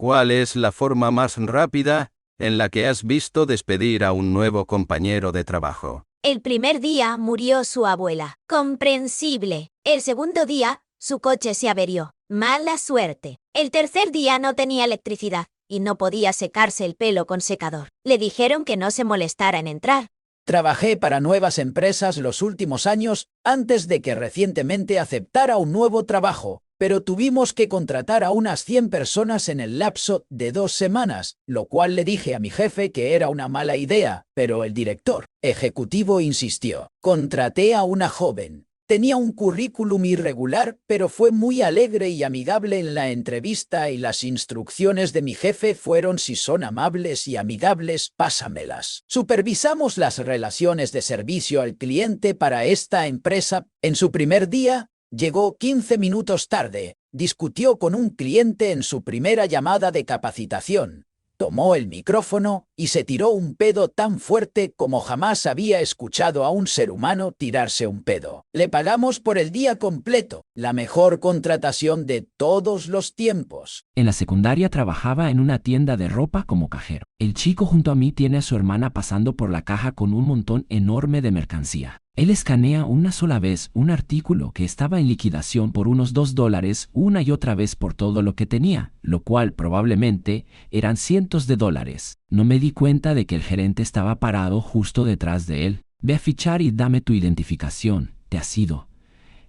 ¿Cuál es la forma más rápida en la que has visto despedir a un nuevo compañero de trabajo? El primer día murió su abuela. Comprensible. El segundo día, su coche se averió. Mala suerte. El tercer día no tenía electricidad y no podía secarse el pelo con secador. Le dijeron que no se molestara en entrar. Trabajé para nuevas empresas los últimos años antes de que recientemente aceptara un nuevo trabajo, pero tuvimos que contratar a unas 100 personas en el lapso de 2 semanas, lo cual le dije a mi jefe que era una mala idea, pero el director ejecutivo insistió. Contraté a una joven. Tenía un currículum irregular, pero fue muy alegre y amigable en la entrevista y las instrucciones de mi jefe fueron: si son amables y amigables, pásamelas. Supervisamos las relaciones de servicio al cliente para esta empresa. En su primer día, llegó 15 minutos tarde, discutió con un cliente en su primera llamada de capacitación. Tomó el micrófono y se tiró un pedo tan fuerte como jamás había escuchado a un ser humano tirarse un pedo. Le pagamos por el día completo, la mejor contratación de todos los tiempos. En la secundaria trabajaba en una tienda de ropa como cajero. El chico junto a mí tiene a su hermana pasando por la caja con un montón enorme de mercancía. Él escanea una sola vez un artículo que estaba en liquidación por unos $2 una y otra vez por todo lo que tenía, lo cual probablemente eran cientos de dólares. No me di cuenta de que el gerente estaba parado justo detrás de él. Ve a fichar y dame tu identificación. Te has ido.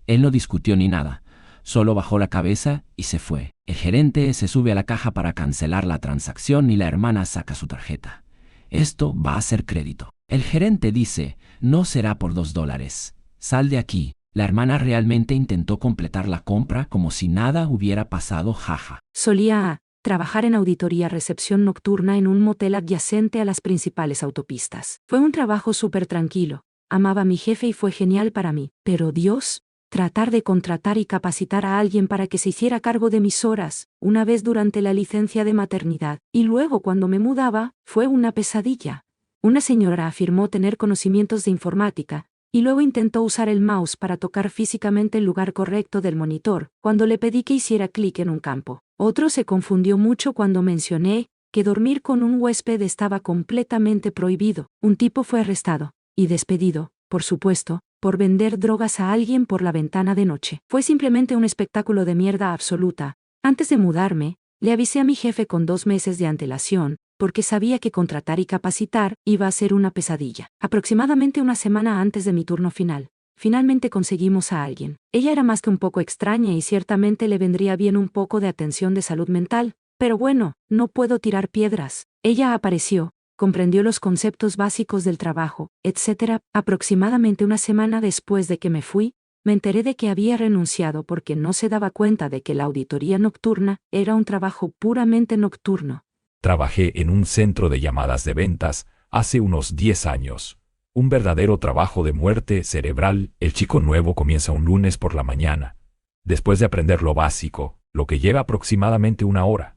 Él no discutió ni nada. Solo bajó la cabeza y se fue. El gerente se sube a la caja para cancelar la transacción y la hermana saca su tarjeta. Esto va a ser crédito. El gerente dice: no será por $2. Sal de aquí. La hermana realmente intentó completar la compra como si nada hubiera pasado, jaja. Solía trabajar en auditoría recepción nocturna en un motel adyacente a las principales autopistas. Fue un trabajo súper tranquilo. Amaba a mi jefe y fue genial para mí. Pero Dios, tratar de contratar y capacitar a alguien para que se hiciera cargo de mis horas, una vez durante la licencia de maternidad, y luego cuando me mudaba, fue una pesadilla. Una señora afirmó tener conocimientos de informática, y luego intentó usar el mouse para tocar físicamente el lugar correcto del monitor, cuando le pedí que hiciera clic en un campo. Otro se confundió mucho cuando mencioné que dormir con un huésped estaba completamente prohibido. Un tipo fue arrestado y despedido, por supuesto, por vender drogas a alguien por la ventana de noche. Fue simplemente un espectáculo de mierda absoluta. Antes de mudarme, le avisé a mi jefe con 2 meses de antelación, porque sabía que contratar y capacitar iba a ser una pesadilla. Aproximadamente una semana antes de mi turno final, finalmente conseguimos a alguien. Ella era más que un poco extraña y ciertamente le vendría bien un poco de atención de salud mental, pero bueno, no puedo tirar piedras. Ella apareció, comprendió los conceptos básicos del trabajo, etc. Aproximadamente una semana después de que me fui, me enteré de que había renunciado porque no se daba cuenta de que la auditoría nocturna era un trabajo puramente nocturno. Trabajé en un centro de llamadas de ventas hace unos 10 años. Un verdadero trabajo de muerte cerebral. El chico nuevo comienza un lunes por la mañana. Después de aprender lo básico, lo que lleva aproximadamente 1 hora,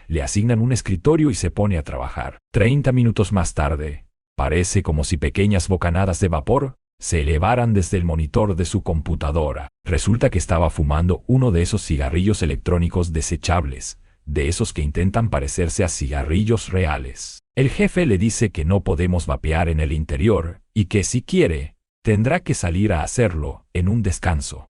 le asignan un escritorio y se pone a trabajar. 30 minutos más tarde, parece como si pequeñas bocanadas de vapor se elevaran desde el monitor de su computadora. Resulta que estaba fumando uno de esos cigarrillos electrónicos desechables, de esos que intentan parecerse a cigarrillos reales. El jefe le dice que no podemos vapear en el interior y que si quiere, tendrá que salir a hacerlo en un descanso.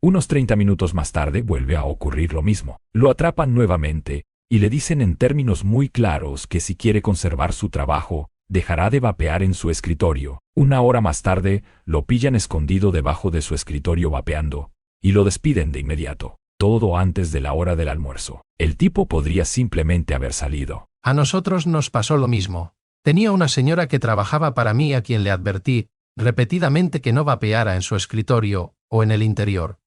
Unos 30 minutos más tarde vuelve a ocurrir lo mismo. Lo atrapan nuevamente y le dicen en términos muy claros que si quiere conservar su trabajo, dejará de vapear en su escritorio. 1 hora más tarde, lo pillan escondido debajo de su escritorio vapeando y lo despiden de inmediato. Todo antes de la hora del almuerzo. El tipo podría simplemente haber salido. A nosotros nos pasó lo mismo. Tenía una señora que trabajaba para mí a quien le advertí repetidamente que no vapeara en su escritorio o en el interior,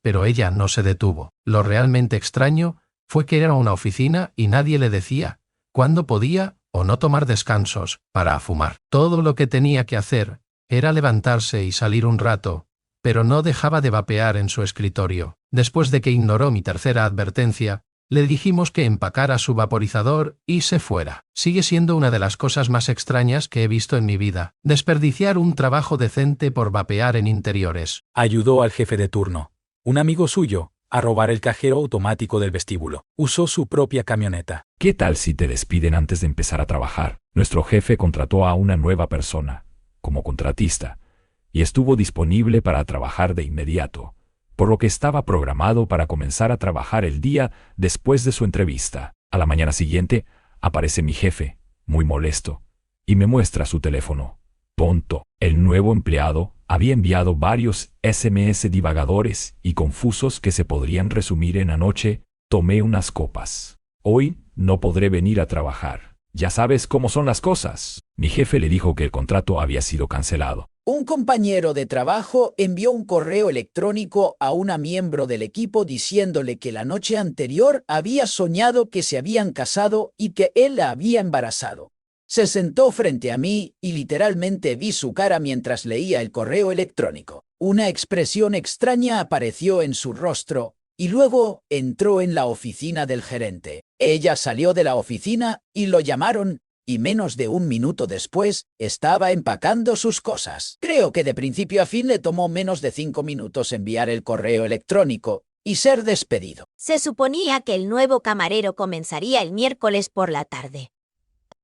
pero ella no se detuvo. Lo realmente extraño fue que era una oficina y nadie le decía cuándo podía o no tomar descansos para fumar. Todo lo que tenía que hacer era levantarse y salir un rato, pero no dejaba de vapear en su escritorio. Después de que ignoró mi tercera advertencia, le dijimos que empacara su vaporizador y se fuera. Sigue siendo una de las cosas más extrañas que he visto en mi vida. Desperdiciar un trabajo decente por vapear en interiores. Ayudó al jefe de turno. Un amigo suyo a robar el cajero automático del vestíbulo. Usó su propia camioneta. ¿Qué tal si te despiden antes de empezar a trabajar? Nuestro jefe contrató a una nueva persona, como contratista, y estuvo disponible para trabajar de inmediato, por lo que estaba programado para comenzar a trabajar el día después de su entrevista. A la mañana siguiente, aparece mi jefe, muy molesto, y me muestra su teléfono. Tonto. El nuevo empleado había enviado varios SMS divagadores y confusos que se podrían resumir en anoche: tomé unas copas. Hoy no podré venir a trabajar. Ya sabes cómo son las cosas. Mi jefe le dijo que el contrato había sido cancelado. Un compañero de trabajo envió un correo electrónico a una miembro del equipo diciéndole que la noche anterior había soñado que se habían casado y que él la había embarazado. Se sentó frente a mí y literalmente vi su cara mientras leía el correo electrónico. Una expresión extraña apareció en su rostro y luego entró en la oficina del gerente. Ella salió de la oficina y lo llamaron, y menos de un minuto después estaba empacando sus cosas. Creo que de principio a fin le tomó menos de 5 minutos enviar el correo electrónico y ser despedido. Se suponía que el nuevo camarero comenzaría el miércoles por la tarde.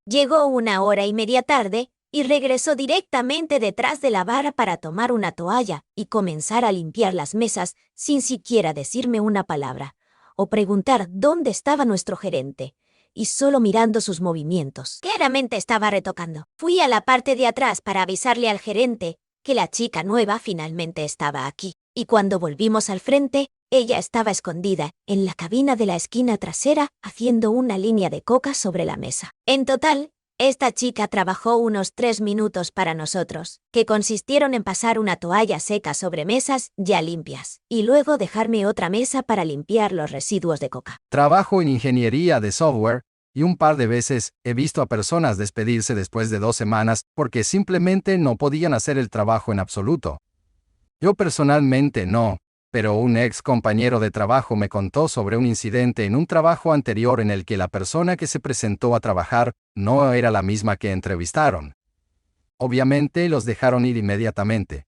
Llegó 1 hora y media tarde y regresó directamente detrás de la barra para tomar una toalla y comenzar a limpiar las mesas sin siquiera decirme una palabra o preguntar dónde estaba nuestro gerente, y solo mirando sus movimientos. Claramente estaba retocando. Fui a la parte de atrás para avisarle al gerente que la chica nueva finalmente estaba aquí, y cuando volvimos al frente, ella estaba escondida en la cabina de la esquina trasera haciendo una línea de coca sobre la mesa. En total, esta chica trabajó unos 3 minutos para nosotros, que consistieron en pasar una toalla seca sobre mesas ya limpias, y luego dejarme otra mesa para limpiar los residuos de coca. Trabajo en ingeniería de software, y un par de veces he visto a personas despedirse después de 2 semanas porque simplemente no podían hacer el trabajo en absoluto. Yo personalmente no, pero un ex compañero de trabajo me contó sobre un incidente en un trabajo anterior en el que la persona que se presentó a trabajar no era la misma que entrevistaron. Obviamente los dejaron ir inmediatamente.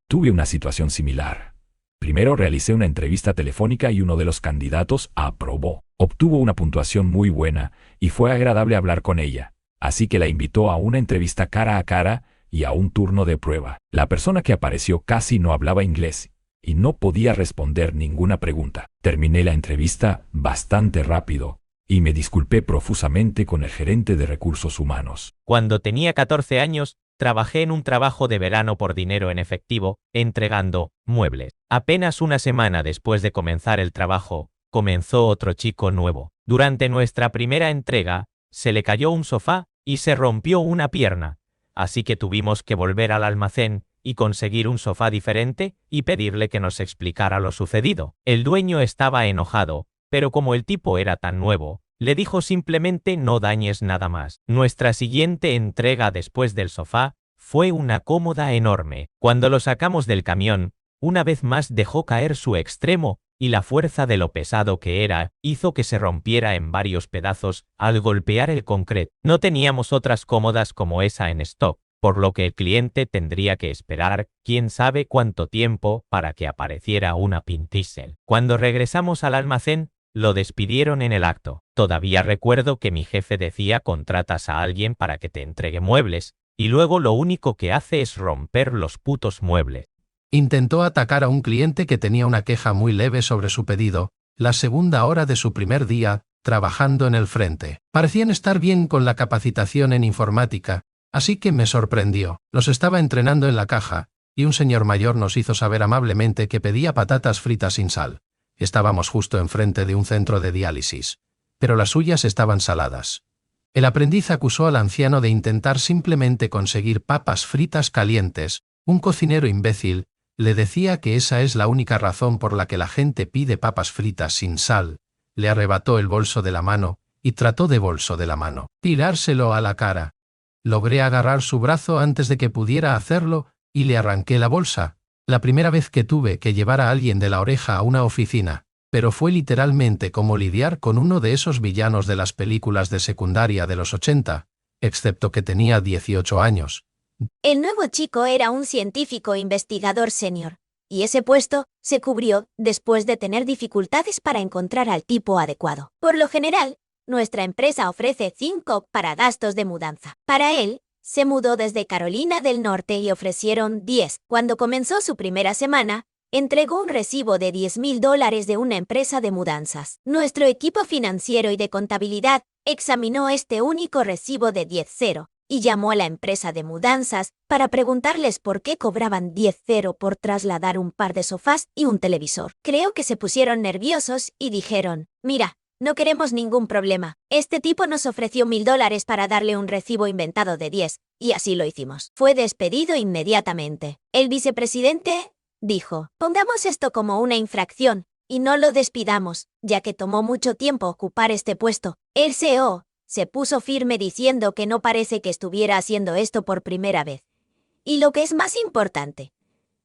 Tuve una situación similar. Primero realicé una entrevista telefónica y uno de los candidatos aprobó. Obtuvo una puntuación muy buena y fue agradable hablar con ella, así que la invitó a una entrevista cara a cara y a un turno de prueba. La persona que apareció casi no hablaba inglés y no podía responder ninguna pregunta. Terminé la entrevista bastante rápido y me disculpé profusamente con el gerente de recursos humanos. Cuando tenía 14 años, trabajé en un trabajo de verano por dinero en efectivo, entregando muebles. Apenas una semana después de comenzar el trabajo, comenzó otro chico nuevo. Durante nuestra primera entrega, se le cayó un sofá y se rompió una pierna, así que tuvimos que volver al almacén y conseguir un sofá diferente y pedirle que nos explicara lo sucedido. El dueño estaba enojado, pero como el tipo era tan nuevo, le dijo simplemente no dañes nada más. Nuestra siguiente entrega después del sofá fue una cómoda enorme. Cuando lo sacamos del camión, una vez más dejó caer su extremo y la fuerza de lo pesado que era hizo que se rompiera en varios pedazos al golpear el concreto. No teníamos otras cómodas como esa en stock, por lo que el cliente tendría que esperar quién sabe cuánto tiempo para que apareciera una Pintiesel. Cuando regresamos al almacén, lo despidieron en el acto. Todavía recuerdo que mi jefe decía contratas a alguien para que te entregue muebles, y luego lo único que hace es romper los putos muebles. Intentó atacar a un cliente que tenía una queja muy leve sobre su pedido, la segunda hora de su primer día, trabajando en el frente. Parecían estar bien con la capacitación en informática, así que me sorprendió. Los estaba entrenando en la caja, y un señor mayor nos hizo saber amablemente que pedía patatas fritas sin sal. Estábamos justo enfrente de un centro de diálisis, pero las suyas estaban saladas. El aprendiz acusó al anciano de intentar simplemente conseguir papas fritas calientes. Un cocinero imbécil le decía que esa es la única razón por la que la gente pide papas fritas sin sal. Le arrebató el bolso de la mano y trató de bolso de la mano tirárselo a la cara. Logré agarrar su brazo antes de que pudiera hacerlo y le arranqué la bolsa. La primera vez que tuve que llevar a alguien de la oreja a una oficina, pero fue literalmente como lidiar con uno de esos villanos de las películas de secundaria de los 80, excepto que tenía 18 años. El nuevo chico era un científico investigador senior, y ese puesto se cubrió después de tener dificultades para encontrar al tipo adecuado. Por lo general, nuestra empresa ofrece 5 para gastos de mudanza. Para él, se mudó desde Carolina del Norte y ofrecieron 10. Cuando comenzó su primera semana, entregó un recibo de $10,000 de una empresa de mudanzas. Nuestro equipo financiero y de contabilidad examinó este único recibo de 10,000 y llamó a la empresa de mudanzas para preguntarles por qué cobraban 10,000 por trasladar un par de sofás y un televisor. Creo que se pusieron nerviosos y dijeron, mira, no queremos ningún problema. Este tipo nos ofreció $1,000 para darle un recibo inventado de 10, y así lo hicimos. Fue despedido inmediatamente. El vicepresidente dijo, pongamos esto como una infracción y no lo despidamos, ya que tomó mucho tiempo ocupar este puesto. El CEO se puso firme diciendo que no parece que estuviera haciendo esto por primera vez. Y lo que es más importante,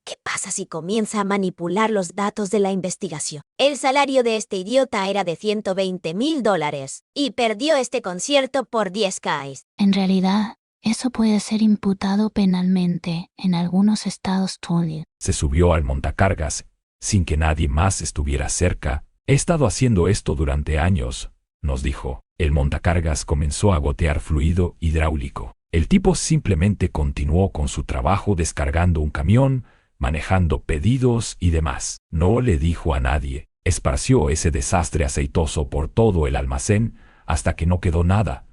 ¿qué pasa si comienza a manipular los datos de la investigación? El salario de este idiota era de $120,000 y perdió este concierto por 10K. En realidad, eso puede ser imputado penalmente en algunos estados Unidos. Se subió al montacargas, sin que nadie más estuviera cerca. He estado haciendo esto durante años, nos dijo. El montacargas comenzó a gotear fluido hidráulico. El tipo simplemente continuó con su trabajo descargando un camión, manejando pedidos y demás. No le dijo a nadie. Esparció ese desastre aceitoso por todo el almacén hasta que no quedó nada.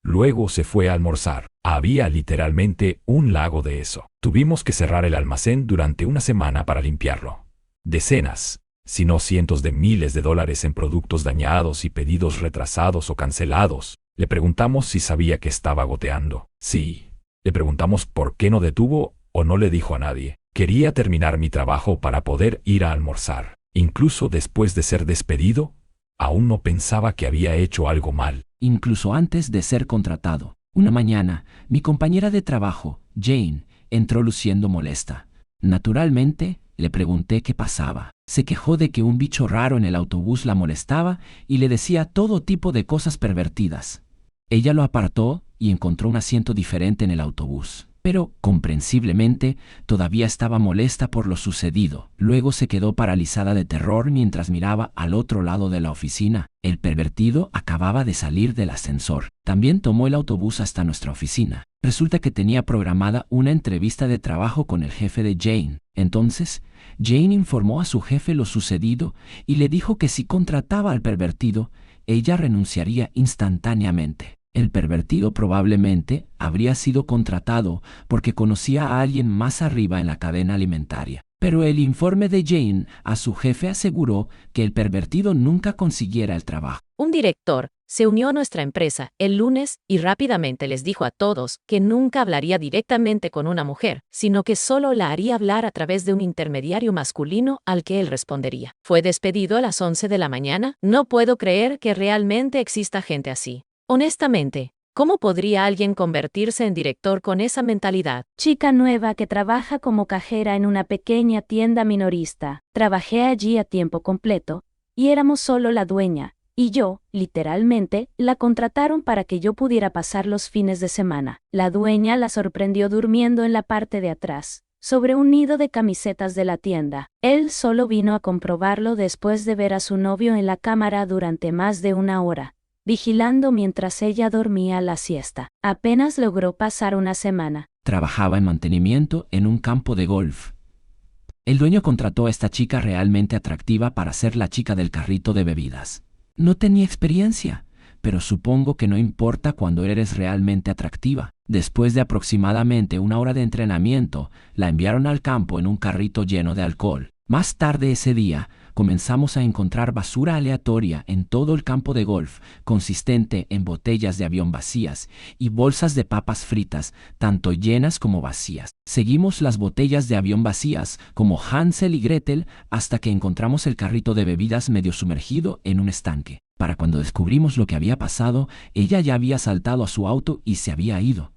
Luego se fue a almorzar. Había literalmente un lago de eso. Tuvimos que cerrar el almacén durante una semana para limpiarlo. Decenas, si no cientos de miles de dólares en productos dañados y pedidos retrasados o cancelados. Le preguntamos si sabía que estaba goteando. Sí. Le preguntamos por qué no detuvo o no le dijo a nadie. Quería terminar mi trabajo para poder ir a almorzar. Incluso después de ser despedido, aún no pensaba que había hecho algo mal. Incluso antes de ser contratado. Una mañana, mi compañera de trabajo, Jane, entró luciendo molesta. Naturalmente, le pregunté qué pasaba. Se quejó de que un bicho raro en el autobús la molestaba y le decía todo tipo de cosas pervertidas. Ella lo apartó y encontró un asiento diferente en el autobús. Pero, comprensiblemente, todavía estaba molesta por lo sucedido. Luego se quedó paralizada de terror mientras miraba al otro lado de la oficina. El pervertido acababa de salir del ascensor. También tomó el autobús hasta nuestra oficina. Resulta que tenía programada una entrevista de trabajo con el jefe de Jane. Entonces, Jane informó a su jefe lo sucedido y le dijo que si contrataba al pervertido, ella renunciaría instantáneamente. El pervertido probablemente habría sido contratado porque conocía a alguien más arriba en la cadena alimentaria. Pero el informe de Jane a su jefe aseguró que el pervertido nunca consiguiera el trabajo. Un director se unió a nuestra empresa el lunes y rápidamente les dijo a todos que nunca hablaría directamente con una mujer, sino que solo la haría hablar a través de un intermediario masculino al que él respondería. Fue despedido a las 11 de la mañana. No puedo creer que realmente exista gente así. Honestamente, ¿cómo podría alguien convertirse en director con esa mentalidad? Chica nueva que trabaja como cajera en una pequeña tienda minorista. Trabajé allí a tiempo completo, y éramos solo la dueña, y yo, literalmente, la contrataron para que yo pudiera pasar los fines de semana. La dueña la sorprendió durmiendo en la parte de atrás, sobre un nido de camisetas de la tienda. Él solo vino a comprobarlo después de ver a su novio en la cámara durante más de una hora, vigilando mientras ella dormía la siesta. Apenas logró pasar una semana. Trabajaba en mantenimiento en un campo de golf. El dueño contrató a esta chica realmente atractiva para ser la chica del carrito de bebidas. No tenía experiencia, pero supongo que no importa cuando eres realmente atractiva. Después de aproximadamente una hora de entrenamiento, la enviaron al campo en un carrito lleno de alcohol. Más tarde ese día, comenzamos a encontrar basura aleatoria en todo el campo de golf, consistente en botellas de avión vacías y bolsas de papas fritas, tanto llenas como vacías. Seguimos las botellas de avión vacías, como Hansel y Gretel, hasta que encontramos el carrito de bebidas medio sumergido en un estanque. Para cuando descubrimos lo que había pasado, ella ya había saltado a su auto y se había ido.